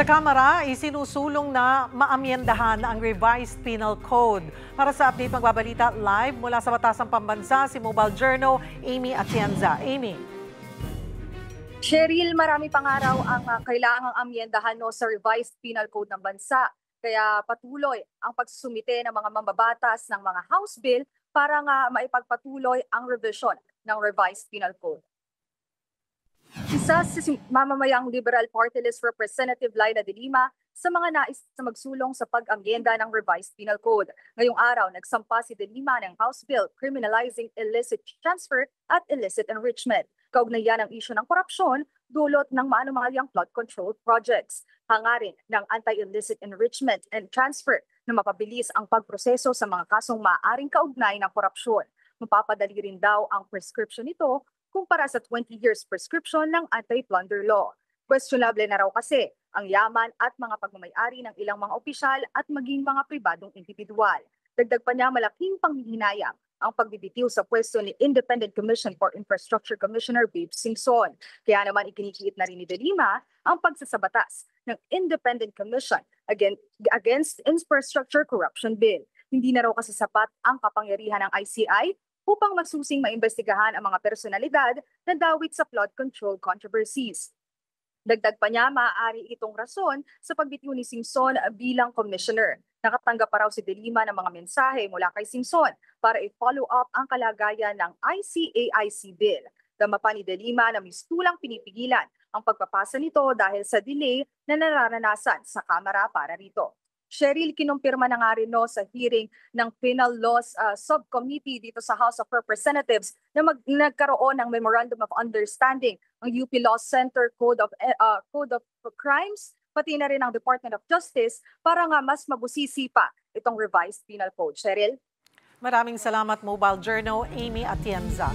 Sa Kamara, isinusulong na maamyendahan ang revised penal code. Para sa update magbabalita live mula sa Batasang Pambansa, si Mobile Journal, Amy Atienza. Amy. Cheryl, marami pang araw ang kailangang amyendahan sa revised penal code ng bansa. Kaya patuloy ang pagsusumite ng mga mambabatas ng mga House Bill para nga maipagpatuloy ang revision ng revised penal code. Isa si mamamayang Liberal Party List Representative Laila de Lima sa mga nais na magsulong sa pag-amyenda ng revised penal code. Ngayong araw, nagsampa si de Lima ng House Bill criminalizing illicit transfer at illicit enrichment. Kaugnayan ang isyu ng korupsyon, dulot ng maanumalyang flood control projects. Hangarin ng anti-illicit enrichment and transfer na mapabilis ang pagproseso sa mga kasong maaaring kaugnay ng korupsyon. Mapapadali rin daw ang prescription nito kumpara sa 20 years prescription ng anti-plunder law. Questionable na raw kasi ang yaman at mga pagmamayari ng ilang mga opisyal at maging mga pribadong individual. Dagdag pa niya malaking panghihinayang ang pagbibitiw sa pwesto ni Independent Commission for Infrastructure Commissioner Babe Singson. Kaya naman ikinikiit na rin ni de Lima ang pagsasabatas ng Independent Commission against Infrastructure Corruption Bill. Hindi na raw kasi sapat ang kapangyarihan ng ICI upang magsusing maimbestigahan ang mga personalidad na dawit sa flood control controversies. Dagdag pa niya, maaari itong rason sa pagbitiw ni Singson bilang commissioner. Nakatanggap pa raw si de Lima ng mga mensahe mula kay Singson para i-follow up ang kalagayan ng ICAIC bill. Dama pa ni de Lima na mistulang pinipigilan ang pagpapasa nito dahil sa delay na nararanasan sa Kamara para rito. Cheryl, kinumpirma na nga rin sa hearing ng Penal Laws Subcommittee dito sa House of Representatives na nagkaroon ng Memorandum of Understanding ang UP Law Center Code of Crimes, pati na rin ang Department of Justice para nga mas mabusisi pa itong revised penal code. Cheryl? Maraming salamat, Mobile Journal, Amy Atienza.